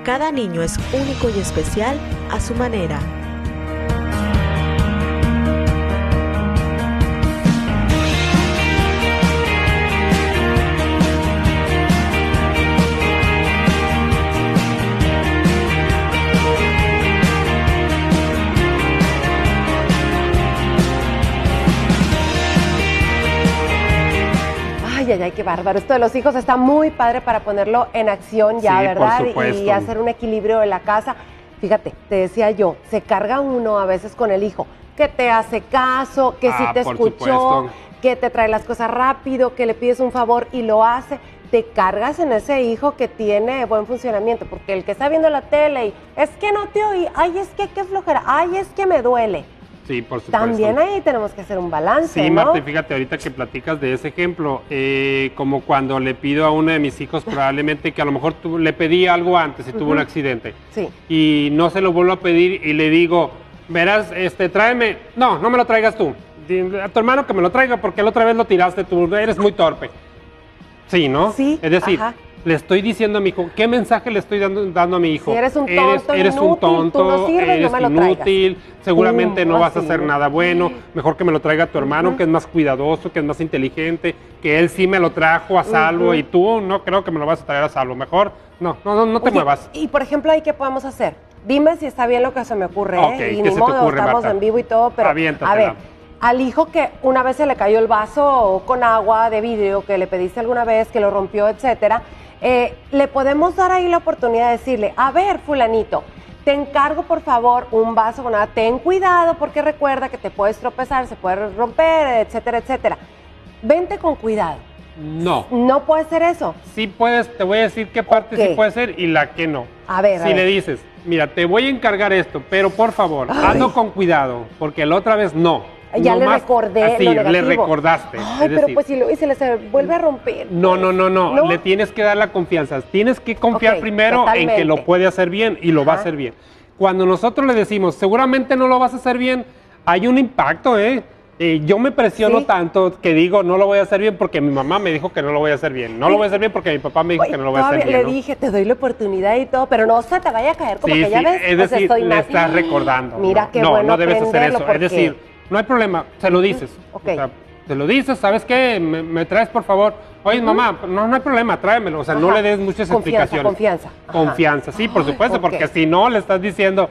Cada niño es único y especial a su manera. Ay, qué bárbaro. Esto de los hijos está muy padre para ponerlo en acción ya, sí, ¿verdad? Por supuesto. Y hacer un equilibrio en la casa. Fíjate, te decía yo, se carga uno a veces con el hijo, que te hace caso, que sí te escuchó, supuesto. que te trae las cosas rápido, que le pides un favor y lo hace. Te cargas en ese hijo que tiene buen funcionamiento, porque el que está viendo la tele y es que no te oí, ay, es que qué flojera, ay, es que me duele. Sí, por supuesto. También ahí tenemos que hacer un balance, Sí, ¿no? Marta, fíjate, ahorita que platicas de ese ejemplo, como cuando le pido a uno de mis hijos probablemente que a lo mejor le pedí algo antes y tuvo un accidente. Sí. Y no se lo vuelvo a pedir y le digo, verás, tráeme, no me lo traigas tú. Dile a tu hermano que me lo traiga porque la otra vez lo tiraste tú, eres muy torpe. Sí, ¿no? Sí, es decir, ajá. le estoy diciendo a mi hijo, ¿qué mensaje le estoy dando a mi hijo? Si eres un tonto, eres inútil, un tonto, tú no sirves, eres no me lo inútil, seguramente no vas a hacer así. nada bueno, mejor que me lo traiga tu hermano, que es más cuidadoso, que es más inteligente, que él sí me lo trajo a salvo y tú no creo que me lo vas a traer a salvo, mejor no te muevas. Y por ejemplo, ¿ahí qué podemos hacer? Dime si está bien lo que se me ocurre, Ok, y ¿qué ni se te modo, ocurre, estamos Marta? en vivo y todo, pero Aviéntatela. a ver, al hijo que una vez se le cayó el vaso con agua de vidrio que le pediste alguna vez, que lo rompió, etcétera, le podemos dar ahí la oportunidad de decirle, a ver, fulanito, te encargo por favor un vaso con agua, ten cuidado porque recuerda que te puedes tropezar, se puede romper, etcétera, etcétera. Vente con cuidado. No. No puede ser eso. Sí puedes, te voy a decir qué parte sí puede ser y la que no. A ver, Si le dices, mira, te voy a encargar esto, pero por favor, hazlo con cuidado, porque la otra vez no. Ya le Nomás recordé así, lo negativo. le recordaste. Ay, es pero decir, pues si lo hice, se vuelve a romper. No, ¿No? le tienes que dar la confianza. Tienes que confiar Ok, primero totalmente. en que lo puede hacer bien y lo va a hacer bien. Cuando nosotros le decimos, seguramente no lo vas a hacer bien, hay un impacto, yo me presiono tanto que digo, no lo voy a hacer bien porque mi mamá me dijo que no lo voy a hacer bien. No lo voy a hacer bien porque mi papá me dijo que no lo voy a hacer bien. Le ¿no? dije, te doy la oportunidad y todo, pero no se te vaya a caer como Sí, que ya ves. es pues decir, estoy le mal. estás recordando. Mira qué bueno no debes hacer aprenderlo, eso. porque- Es decir, no hay problema, se lo dices. Ok. O sea, te lo dices, ¿sabes qué? Me traes, por favor. Oye, mamá, no hay problema, tráemelo. O sea, no le des muchas explicaciones. Confianza. Confianza, sí, por supuesto, ok. porque si no le estás diciendo,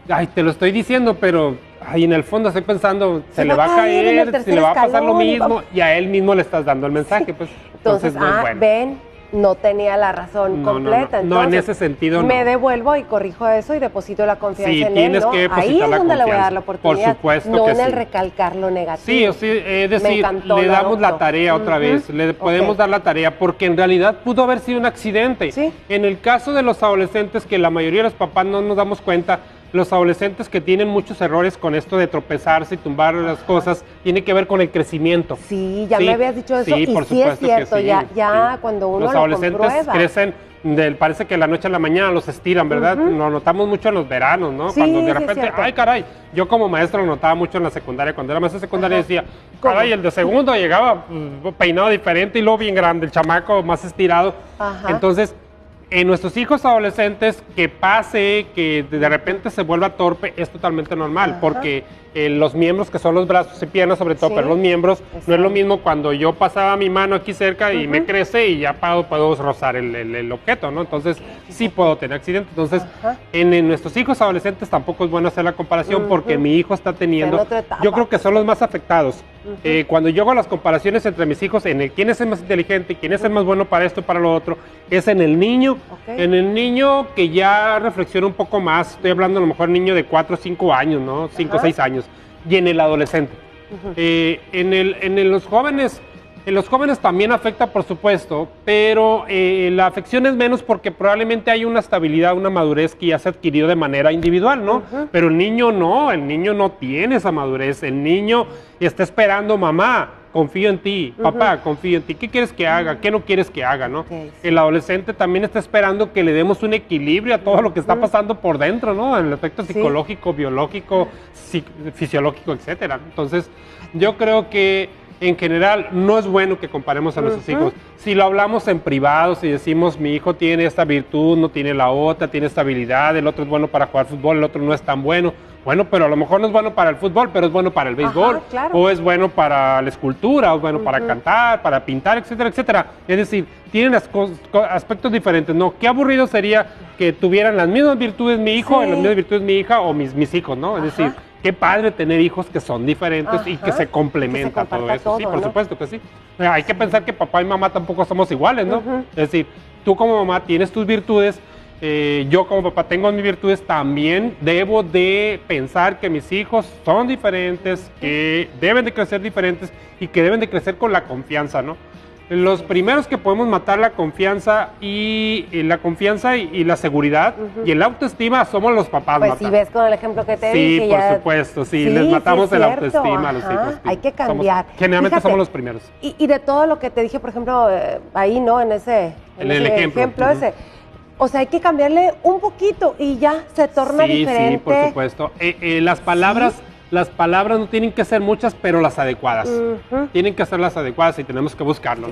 ay, te lo estoy diciendo, pero ay, en el fondo estoy pensando, se le va a caer en el caer, se tercer le va a pasar lo escalón, mismo, y a él mismo le estás dando el mensaje, pues. Entonces, no es bueno. ven, no tenía la razón No, completa. no, en Entonces, ese sentido no. me devuelvo y corrijo eso y deposito la confianza Sí, en él, tienes ¿no? que depositar Ahí es la donde le voy a dar confianza. la oportunidad. Por supuesto no que en el sí. recalcar lo negativo. Sí, es Me decir, encantó le damos la auto. tarea otra vez, le podemos Ok. dar la tarea, porque en realidad pudo haber sido un accidente. Sí. En el caso de los adolescentes, que la mayoría de los papás no nos damos cuenta, los adolescentes que tienen muchos errores con esto de tropezarse y tumbar las cosas, tiene que ver con el crecimiento. Sí, ya me habías dicho eso, Sí, y por sí es supuesto que cierto, sí, ya sí. cuando uno los lo adolescentes comprueba. crecen, parece que de la noche a la mañana los estiran, ¿verdad? Lo notamos mucho en los veranos, ¿no? Sí, Cuando sí de es repente, cierto. ay caray, yo como maestro lo notaba mucho en la secundaria, cuando era maestro de secundaria decía, caray, el de segundo llegaba peinado diferente y luego bien grande, el chamaco más estirado. Ajá. Entonces, en nuestros hijos adolescentes, que pase, que de repente se vuelva torpe, es totalmente normal, porque los miembros, que son los brazos y piernas sobre todo, Sí, pero los miembros, no es lo exacto. mismo cuando yo pasaba mi mano aquí cerca y me crece y ya puedo rozar el objeto, ¿no? Entonces, sí puedo tener accidentes. Entonces, en nuestros hijos adolescentes tampoco es bueno hacer la comparación porque mi hijo está teniendo, en otra etapa. yo creo que son los más afectados. Cuando yo hago las comparaciones entre mis hijos, en quién es el más inteligente, quién es el más bueno para esto, para lo otro, es en el niño. Ok. En el niño que ya reflexiona un poco más, estoy hablando a lo mejor niño de 4 o 5 años, ¿no? 5 o 6 años. Y en el adolescente. En los jóvenes también afecta, por supuesto, pero la afección es menos porque probablemente hay una estabilidad, una madurez que ya se adquirió de manera individual, ¿no? Pero el niño no tiene esa madurez. El niño está esperando, mamá, confío en ti, papá, confío en ti. ¿Qué quieres que haga? ¿Qué no quieres que haga? ¿no? Okay, sí. El adolescente también está esperando que le demos un equilibrio a todo lo que está pasando por dentro, ¿no? En el aspecto psicológico, biológico, fisiológico, etcétera. Entonces, yo creo que en general, no es bueno que comparemos a nuestros hijos. Si lo hablamos en privado, si decimos, mi hijo tiene esta virtud, no tiene la otra, tiene esta habilidad, el otro es bueno para jugar fútbol, el otro no es tan bueno. Bueno, pero a lo mejor no es bueno para el fútbol, pero es bueno para el béisbol. Ajá, claro. O es bueno para la escultura, o es bueno para cantar, para pintar, etcétera, etcétera. Es decir, tienen aspectos diferentes, ¿no? Qué aburrido sería que tuvieran las mismas virtudes mi hijo, y las mismas virtudes mi hija, o mis hijos, ¿no? Es decir, qué padre tener hijos que son diferentes y que se complementan todo eso. Sí, por supuesto que sí. Hay que pensar que papá y mamá tampoco somos iguales, ¿no? Es decir, tú como mamá tienes tus virtudes, yo como papá tengo mis virtudes, también debo de pensar que mis hijos son diferentes, que deben de crecer diferentes y que deben de crecer con la confianza, ¿no? Los primeros que podemos matar la confianza y la seguridad y el autoestima somos los papás. Pues Marta. si ves con el ejemplo que te Sí, dije. por ya... supuesto, sí, les matamos el cierto, autoestima a los hijos. Sí. Hay que cambiar. Generalmente Fíjate, somos los primeros. Y de todo lo que te dije, por ejemplo, ahí, ¿no? En ese ejemplo ese. O sea, hay que cambiarle un poquito y ya se torna diferente. Sí, por supuesto. Las palabras no tienen que ser muchas, pero las adecuadas. Tienen que ser las adecuadas y tenemos que buscarlo.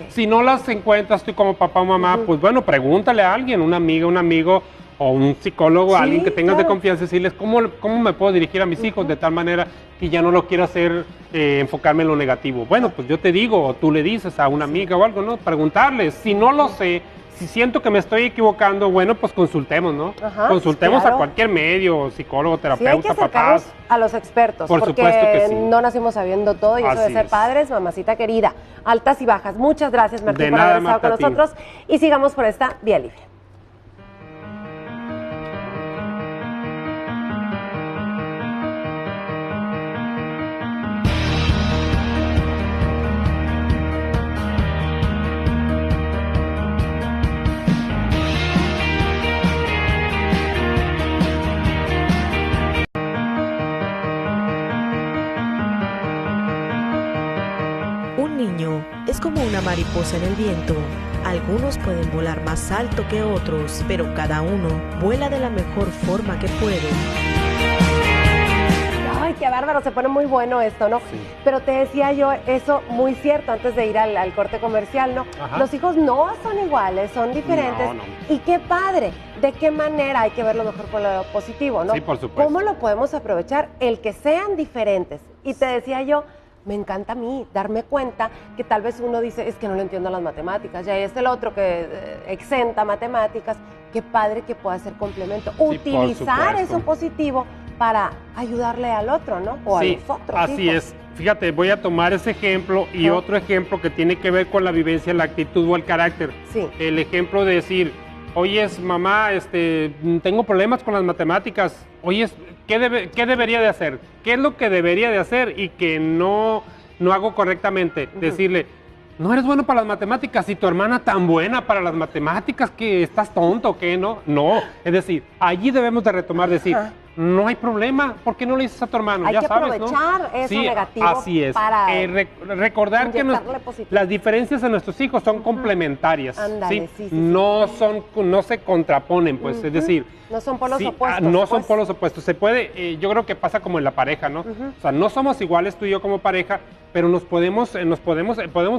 Si no las encuentras tú como papá o mamá, pues bueno, pregúntale a alguien, una amiga, un amigo o un psicólogo, alguien que tengas de confianza, decirles cómo me puedo dirigir a mis hijos de tal manera que ya no lo quiera hacer, enfocarme en lo negativo. Bueno, pues yo te digo, o tú le dices a una amiga o algo, ¿no? Preguntarles. Si no lo sé, si siento que me estoy equivocando, bueno, pues consultemos, ¿no? Consultemos a cualquier medio, psicólogo, terapeuta, hay que acercarnos a los expertos, por porque supuesto que sí. No nacimos sabiendo todo y eso de ser padres, mamacita querida, altas y bajas. Muchas gracias, Martín, por haber estado con nosotros y sigamos por esta vía libre. Es como una mariposa en el viento. Algunos pueden volar más alto que otros, pero cada uno vuela de la mejor forma que puede. Ay, qué bárbaro, se pone muy bueno esto, ¿no? Sí. Pero te decía yo eso muy cierto antes de ir al corte comercial, ¿no? Los hijos no son iguales, son diferentes. No. Y qué padre, de qué manera hay que verlo mejor con lo positivo, ¿no? Sí, por supuesto. ¿Cómo lo podemos aprovechar? El que sean diferentes. Y te decía yo, me encanta a mí darme cuenta que tal vez uno dice, es que no lo entiendo las matemáticas, ya es el otro que exenta matemáticas. Qué padre que pueda ser complemento. Sí, utilizar eso positivo para ayudarle al otro, ¿no? O a los otros. Así es. Fíjate, voy a tomar ese ejemplo y otro ejemplo que tiene que ver con la vivencia, la actitud o el carácter. Sí. El ejemplo de decir, oye, mamá, tengo problemas con las matemáticas. Oye, ¿qué debería de hacer? ¿Qué es lo que debería de hacer y que no hago correctamente? Decirle, no eres bueno para las matemáticas y tu hermana tan buena para las matemáticas que estás tonto, ¿qué? No, es decir, allí debemos de retomar, decir, no hay problema, ¿por qué no le dices a tu hermano? Hay ya que sabes, aprovechar ¿no? eso negativo así es. Para recordar que las diferencias de nuestros hijos son complementarias. Ándale, no se contraponen, pues, es decir, no son polos opuestos. No son polos opuestos. Se puede, yo creo que pasa como en la pareja, ¿no? O sea, no somos iguales tú y yo como pareja, pero podemos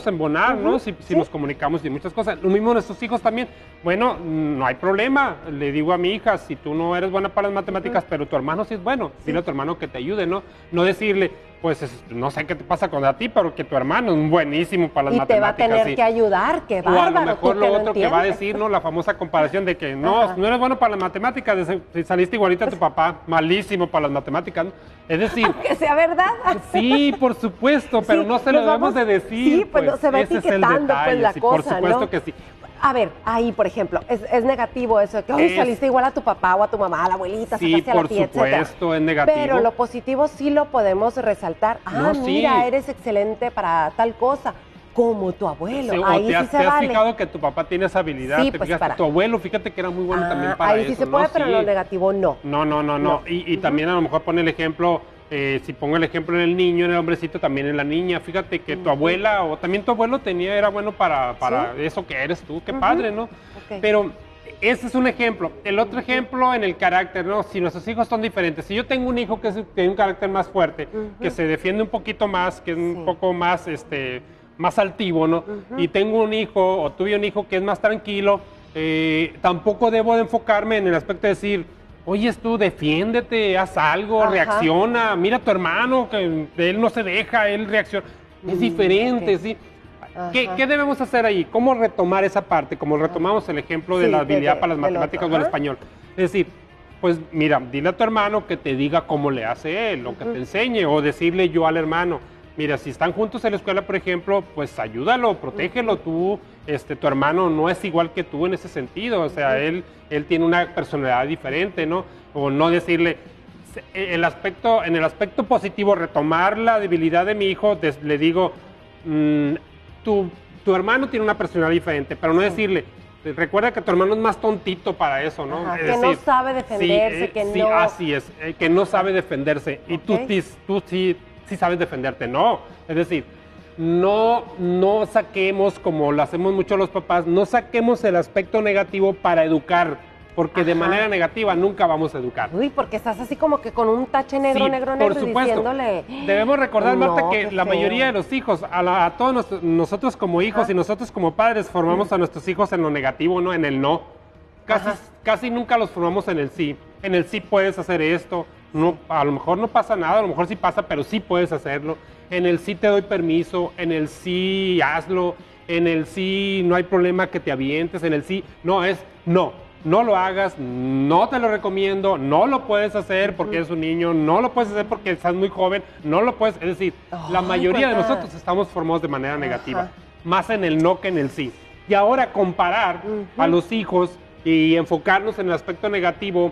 embonar, ¿no? Si nos comunicamos y muchas cosas. Lo mismo nuestros hijos también. Bueno, no hay problema. Le digo a mi hija, si tú no eres buena para las matemáticas, pero tu hermano sí es bueno, dile a tu hermano que te ayude, ¿no? No decirle, pues, no sé qué te pasa con a ti, pero que tu hermano es buenísimo para las matemáticas. Y te va a tener que ayudar, qué bárbaro. O a lo mejor lo otro que va a decir, ¿no? La famosa comparación de que no eres bueno para las matemáticas, saliste igualito a tu papá, malísimo para las matemáticas, ¿no? Es decir... Aunque sea verdad. Sí, por supuesto, pero no se lo debemos de decir. Sí, pues no se va etiquetando pues la cosa, por supuesto, ¿no? que sí. A ver, ahí, por ejemplo, es negativo eso, que hoy saliste igual a tu papá o a tu mamá, a la abuelita, sacaste a la tía, etcétera. Sí, por supuesto, es negativo. Pero lo positivo sí lo podemos resaltar. Mira, eres excelente para tal cosa, como tu abuelo. Sí, ahí te has fijado que tu papá tiene esa habilidad. Sí, te pues fijaste, tu abuelo, fíjate que era muy bueno también para eso. Ahí sí se puede, pero en lo negativo no. No. Y también a lo mejor pone el ejemplo... si pongo el ejemplo en el niño, en el hombrecito, también en la niña, fíjate que tu abuela o también tu abuelo era bueno para eso que eres tú, qué padre, ¿no? Okay. Pero ese es un ejemplo. El otro ejemplo en el carácter, ¿no? Si nuestros hijos son diferentes. Si yo tengo un hijo que tiene un carácter más fuerte, que se defiende un poquito más, que es un poco más, más altivo, ¿no? Y tengo un hijo, o tuve un hijo que es más tranquilo, tampoco debo de enfocarme en el aspecto de decir, oye, tú defiéndete, haz algo, reacciona, mira a tu hermano, que él no se deja, él reacciona. Es diferente, ¿sí? ¿Qué debemos hacer ahí? ¿Cómo retomar esa parte? Como retomamos el ejemplo de la habilidad para las matemáticas o el español. Es decir, pues mira, dile a tu hermano que te diga cómo le hace él, o que te enseñe, o decirle yo al hermano, mira, si están juntos en la escuela, por ejemplo, pues ayúdalo, protégelo tú, tu hermano no es igual que tú en ese sentido, o sea, él tiene una personalidad diferente, ¿no? O no decirle, en el aspecto positivo, retomar la debilidad de mi hijo, le digo, tu hermano tiene una personalidad diferente, pero no decirle, recuerda que tu hermano es más tontito para eso, ¿no? Ajá, que decir, no sabe defenderse, que no... Sí, así es, que no sabe defenderse. Y tú sí sabes defenderte, no. Es decir, no saquemos, como lo hacemos mucho los papás, no saquemos el aspecto negativo para educar, porque de manera negativa nunca vamos a educar. Uy, porque estás así como que con un tache negro, sí, negro, por supuesto. Diciéndole... Debemos recordar, Marta, que la mayoría de los hijos, a todos nosotros como hijos y nosotros como padres, formamos a nuestros hijos en lo negativo, ¿no? En el no. Casi nunca los formamos en el sí. En el sí puedes hacer esto. No, a lo mejor no pasa nada, a lo mejor sí pasa, pero sí puedes hacerlo. En el sí te doy permiso, en el sí hazlo, en el sí no hay problema que te avientes, en el sí no es no. No lo hagas, no te lo recomiendo, no lo puedes hacer porque eres un niño, no lo puedes hacer porque estás muy joven, no lo puedes, es decir, la mayoría de nosotros estamos formados de manera negativa, más en el no que en el sí. Y ahora comparar a los hijos y enfocarnos en el aspecto negativo,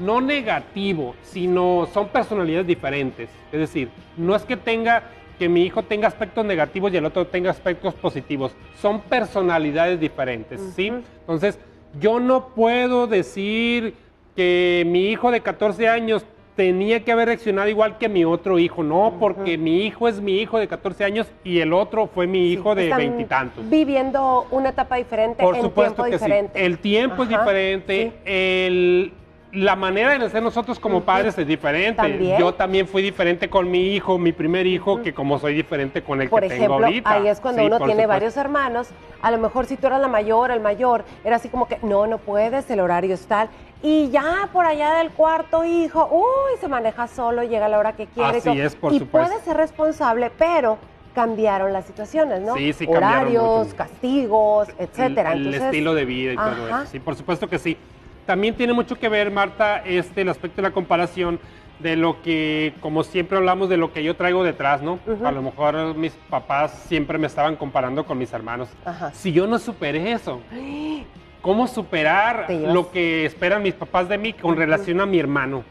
no negativo, sino son personalidades diferentes. Es decir, no es que mi hijo tenga aspectos negativos y el otro tenga aspectos positivos, son personalidades diferentes, ¿sí? Entonces, yo no puedo decir que mi hijo de 14 años tenía que haber reaccionado igual que mi otro hijo, no, porque mi hijo es mi hijo de 14 años y el otro fue mi hijo de 20 y tantos. Viviendo una etapa diferente, por supuesto que diferente. Sí. El tiempo es diferente, la manera de nacer nosotros como padres es diferente. ¿También? Yo también fui diferente con mi hijo, mi primer hijo, que como soy diferente con el que tengo ahorita. Por ejemplo, ahí es cuando uno tiene varios hermanos, a lo mejor si tú eras la mayor, el mayor, era así como que, no puedes, el horario es tal, y ya por allá del cuarto hijo, se maneja solo, llega a la hora que quiere. Así es, por supuesto. Y puede ser responsable, pero cambiaron las situaciones, ¿no? Sí, horarios, castigos, etcétera. El estilo de vida y todo eso. Sí, por supuesto que sí. También tiene mucho que ver, Marta, el aspecto de la comparación de lo que, como siempre hablamos, de lo que yo traigo detrás, ¿no? A lo mejor mis papás siempre me estaban comparando con mis hermanos. Si yo no superé eso, ¿cómo superar lo que esperan mis papás de mí con relación a mi hermano?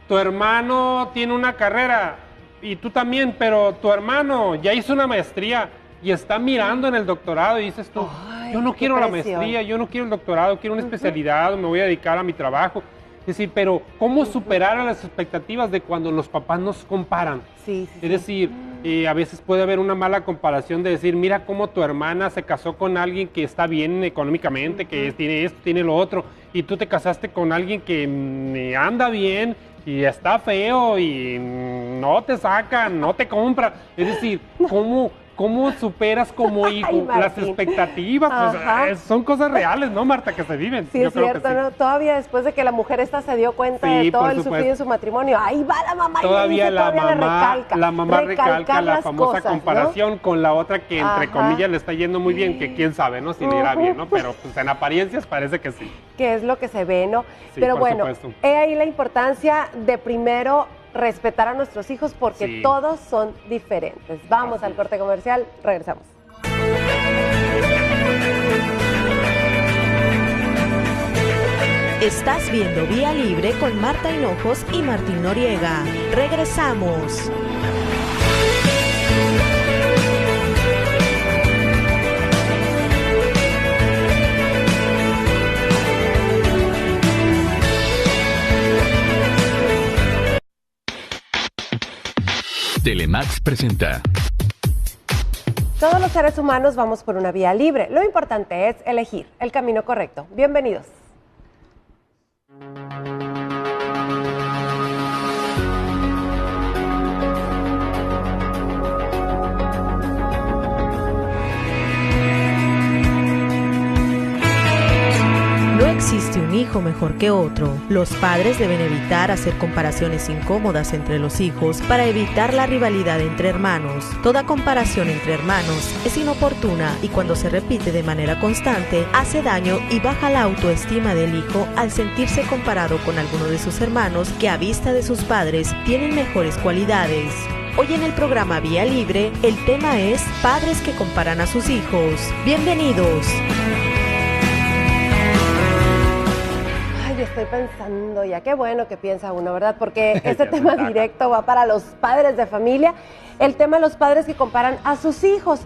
Tu hermano tiene una carrera y tú también, pero tu hermano ya hizo una maestría y está mirando en el doctorado y dices tú, yo no quiero la maestría, yo no quiero el doctorado, quiero una especialidad, me voy a dedicar a mi trabajo. Es decir, pero ¿cómo superar a las expectativas de cuando los papás nos comparan? Es decir, a veces puede haber una mala comparación de decir, mira cómo tu hermana se casó con alguien que está bien económicamente, que tiene esto, tiene lo otro, y tú te casaste con alguien que anda bien y está feo y no te sacan, no te compra. Es decir, ¿Cómo superas como hijo las expectativas? Pues, son cosas reales, ¿no, Marta, que se viven? Sí, es cierto, ¿no? Todavía después de que la mujer esta se dio cuenta de todo el sufrido en su matrimonio, ahí va la mamá todavía la mamá recalca la famosa comparación con la otra que, entre comillas, le está yendo muy bien, que quién sabe, ¿no? Si le irá bien, ¿no? Pero pues en apariencias parece que sí. Que es lo que se ve, ¿no? Sí, pero bueno, he ahí la importancia de primero respetar a nuestros hijos porque todos son diferentes. Vamos al corte comercial, regresamos. Estás viendo Vía Libre con Marta Hinojos y Martín Noriega. Regresamos. Telemax presenta Todos los seres humanos vamos por una vía libre. Lo importante es elegir el camino correcto. Bienvenidos. No existe un hijo mejor que otro. Los padres deben evitar hacer comparaciones incómodas entre los hijos para evitar la rivalidad entre hermanos. Toda comparación entre hermanos es inoportuna y cuando se repite de manera constante hace daño y baja la autoestima del hijo al sentirse comparado con alguno de sus hermanos que a vista de sus padres tienen mejores cualidades. Hoy en el programa Vía Libre, el tema es padres que comparan a sus hijos. Bienvenidos. Estoy pensando ya, qué bueno que piensa uno, ¿verdad? Porque este tema directo va para los padres de familia, el tema de los padres que comparan a sus hijos.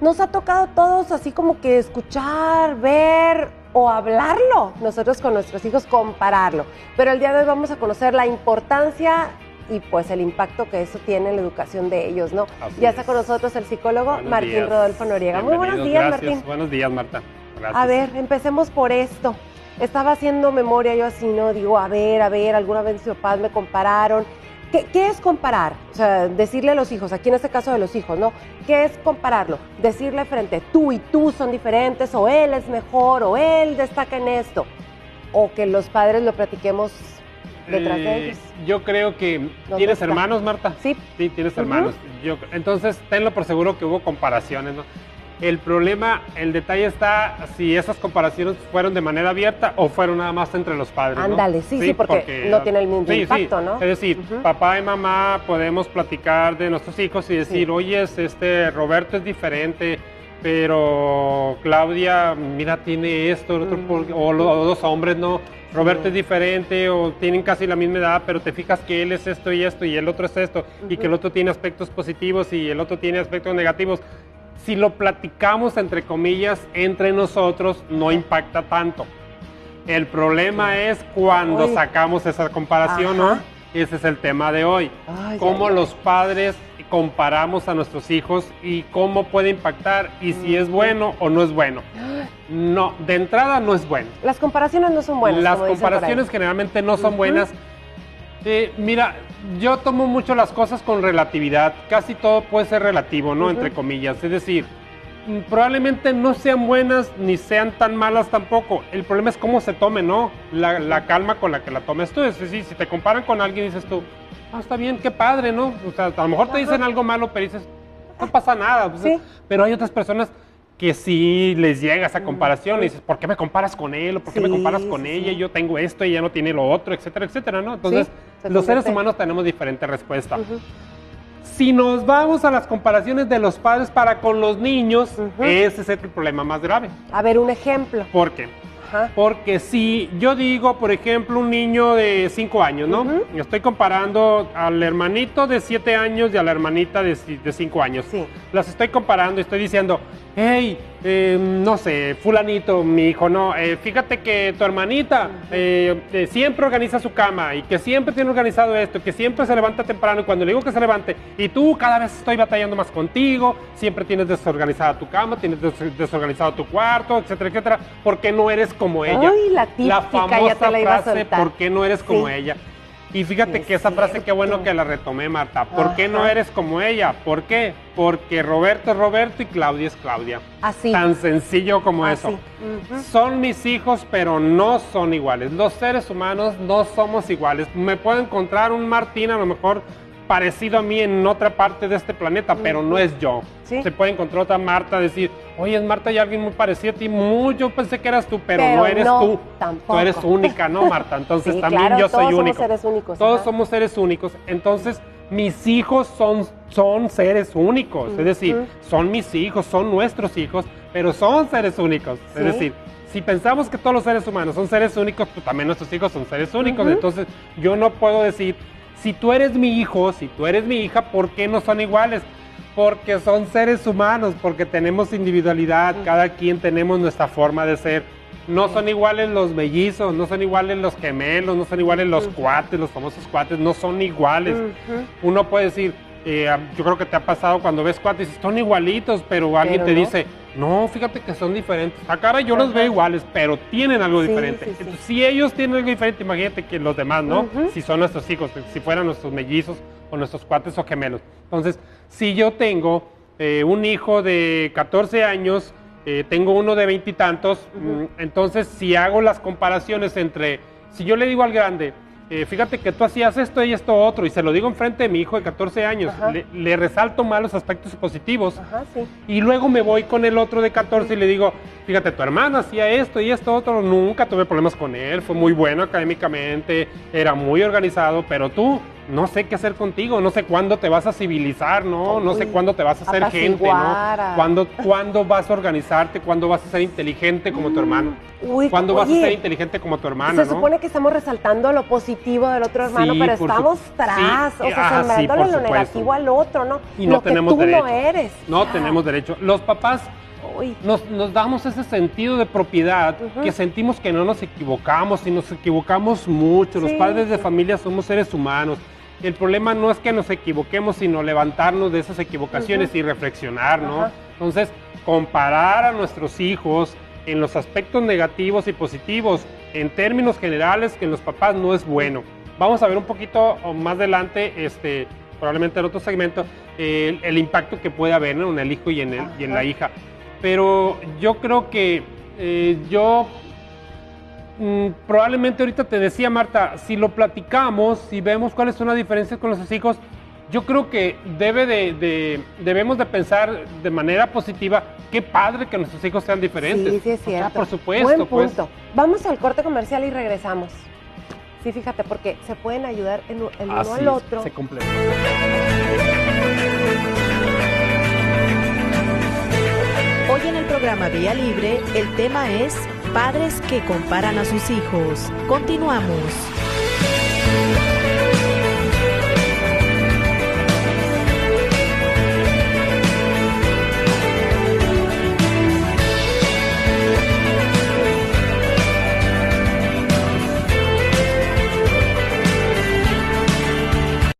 Nos ha tocado a todos así como que escuchar, ver o hablarlo, nosotros con nuestros hijos compararlo. Pero el día de hoy vamos a conocer la importancia y pues el impacto que eso tiene en la educación de ellos, ¿no? Así ya está es. con nosotros el psicólogo Buenos Martín días. Rodolfo Noriega. Muy buenos días, Gracias. Martín. Buenos días, Marta. Gracias. A ver, empecemos por esto. Estaba haciendo memoria yo así, ¿no? Digo, a ver, alguna vez mis papás me compararon. ¿Qué es comparar? O sea, decirle a los hijos, aquí en este caso de los hijos, ¿no? ¿Qué es compararlo? Decirle frente, tú y tú son diferentes, o él es mejor, o él destaca en esto. O que los padres lo platiquemos detrás de ellos. Yo creo que... ¿Dónde ¿Tienes está? hermanos, Marta? Sí. Sí, tienes hermanos. Entonces, tenlo por seguro que hubo comparaciones, ¿no? El problema, el detalle está si esas comparaciones fueron de manera abierta o fueron nada más entre los padres, ¿no? Ándale, sí, porque no tiene el mismo impacto, ¿no? Es decir, papá y mamá podemos platicar de nuestros hijos y decir, oye, Roberto es diferente, pero Claudia, mira, tiene esto, o los dos hombres, ¿no? Roberto es diferente o tienen casi la misma edad, pero te fijas que él es esto y el otro es esto, y que el otro tiene aspectos positivos y el otro tiene aspectos negativos. Si lo platicamos, entre comillas, entre nosotros, no impacta tanto. El problema es cuando sacamos esa comparación, ¿no? Ese es el tema de hoy. Cómo los padres comparamos a nuestros hijos y cómo puede impactar y si es bueno o no es bueno. No, de entrada no es bueno. Las comparaciones no son buenas. Las comparaciones generalmente no son buenas. Mira, yo tomo mucho las cosas con relatividad. Casi todo puede ser relativo, ¿no? Entre comillas. Es decir, probablemente no sean buenas ni sean tan malas tampoco. El problema es cómo se tome, ¿no? La calma con la que la tomes tú. Es decir, si te comparan con alguien y dices tú, está bien, qué padre, ¿no? O sea, a lo mejor te dicen algo malo, pero dices, no pasa nada. Pues, pero hay otras personas que sí les llega esa comparación, y dices, ¿por qué me comparas con él? ¿O por qué me comparas con ella? Yo tengo esto y ella no tiene lo otro, etcétera, etcétera, ¿no? Entonces, los seres humanos tenemos diferentes respuestas. Si nos vamos a las comparaciones de los padres para con los niños, ese es el problema más grave. A ver, un ejemplo. ¿Por qué? Porque si yo digo, por ejemplo, un niño de 5 años, ¿no? Estoy comparando al hermanito de 7 años y a la hermanita de 5 años. Las estoy comparando y estoy diciendo, hey, no sé, fulanito, mi hijo, no, fíjate que tu hermanita siempre organiza su cama y que siempre tiene organizado esto, que siempre se levanta temprano y cuando le digo que se levante, y tú cada vez estoy batallando más contigo, siempre tienes desorganizada tu cama, tienes desorganizado tu cuarto, etcétera, etcétera, ¿por qué no eres como ella? Ay, la típica, famosa ya te la iba a frase, soltar. ¿por qué no eres como ella? Y fíjate que esa frase, qué bueno que la retomé, Marta. ¿Por qué no eres como ella? ¿Por qué? Porque Roberto es Roberto y Claudia es Claudia. Así. Tan sencillo como eso. Son mis hijos, pero no son iguales. Los seres humanos no somos iguales. Me puedo encontrar un Martín a lo mejor parecido a mí en otra parte de este planeta, pero no es yo. Se puede encontrar otra Marta, decir, oye, Marta, hay alguien muy parecido a ti, yo pensé que eras tú, pero no eres tú. Tampoco. Tú eres única, ¿no, Marta? Entonces también claro, yo soy único. Todos somos seres únicos. Todos somos seres únicos. Entonces, mis hijos son seres únicos. Es decir, son mis hijos, son nuestros hijos, pero son seres únicos. Es decir, si pensamos que todos los seres humanos son seres únicos, pues también nuestros hijos son seres únicos. Entonces, yo no puedo decir, si tú eres mi hijo, si tú eres mi hija, ¿por qué no son iguales? Porque son seres humanos, porque tenemos individualidad, cada quien tenemos nuestra forma de ser. No son iguales los mellizos, no son iguales los gemelos, no son iguales los cuates, los famosos cuates, no son iguales. Uno puede decir, Yo creo que te ha pasado cuando ves cuates y dices, son igualitos, pero alguien te dice, no, fíjate que son diferentes. A cara yo los veo iguales, pero tienen algo diferente. Entonces, si ellos tienen algo diferente, imagínate que los demás, ¿no? Si son nuestros hijos, si fueran nuestros mellizos o nuestros cuates o gemelos. Entonces, si yo tengo un hijo de 14 años, tengo uno de 20 y tantos, entonces si hago las comparaciones entre, si yo le digo al grande, fíjate que tú hacías esto y esto otro, y se lo digo enfrente de mi hijo de 14 años, le resalto más los aspectos positivos, y luego me voy con el otro de 14 y le digo, fíjate, tu hermana hacía esto y esto otro, nunca tuve problemas con él, fue muy bueno académicamente, era muy organizado, pero tú, no sé qué hacer contigo, no sé cuándo te vas a civilizar, ¿no? No sé cuándo te vas a hacer gente, ¿no? ¿Cuándo vas a organizarte? ¿Cuándo vas a ser inteligente como tu hermano? ¿Cuándo vas a ser inteligente como tu hermana, se supone que estamos resaltando lo positivo del otro hermano, pero estamos tras, o sea, sembrándole lo negativo al otro, ¿no? Y no lo que tenemos tú derecho. no eres. No tenemos derecho. Los papás nos damos ese sentido de propiedad que sentimos que no nos equivocamos y nos equivocamos mucho. Los padres de familia somos seres humanos. El problema no es que nos equivoquemos, sino levantarnos de esas equivocaciones y reflexionar, ¿no? Entonces, comparar a nuestros hijos en los aspectos negativos y positivos, en términos generales, que en los papás no es bueno. Vamos a ver un poquito más adelante, probablemente en otro segmento, el impacto que puede haber, ¿no?, en el hijo y en la hija. Pero yo creo que probablemente ahorita te decía, Marta, si lo platicamos, si vemos cuáles son las diferencias con nuestros hijos, yo creo que debemos de pensar de manera positiva, qué padre que nuestros hijos sean diferentes. Sí, es cierto. O sea, por supuesto. Buen punto. Vamos al corte comercial y regresamos. Sí, fíjate, porque se pueden ayudar el uno al otro. Se complementan. Hoy en el programa Vía Libre, el tema es padres que comparan a sus hijos. Continuamos.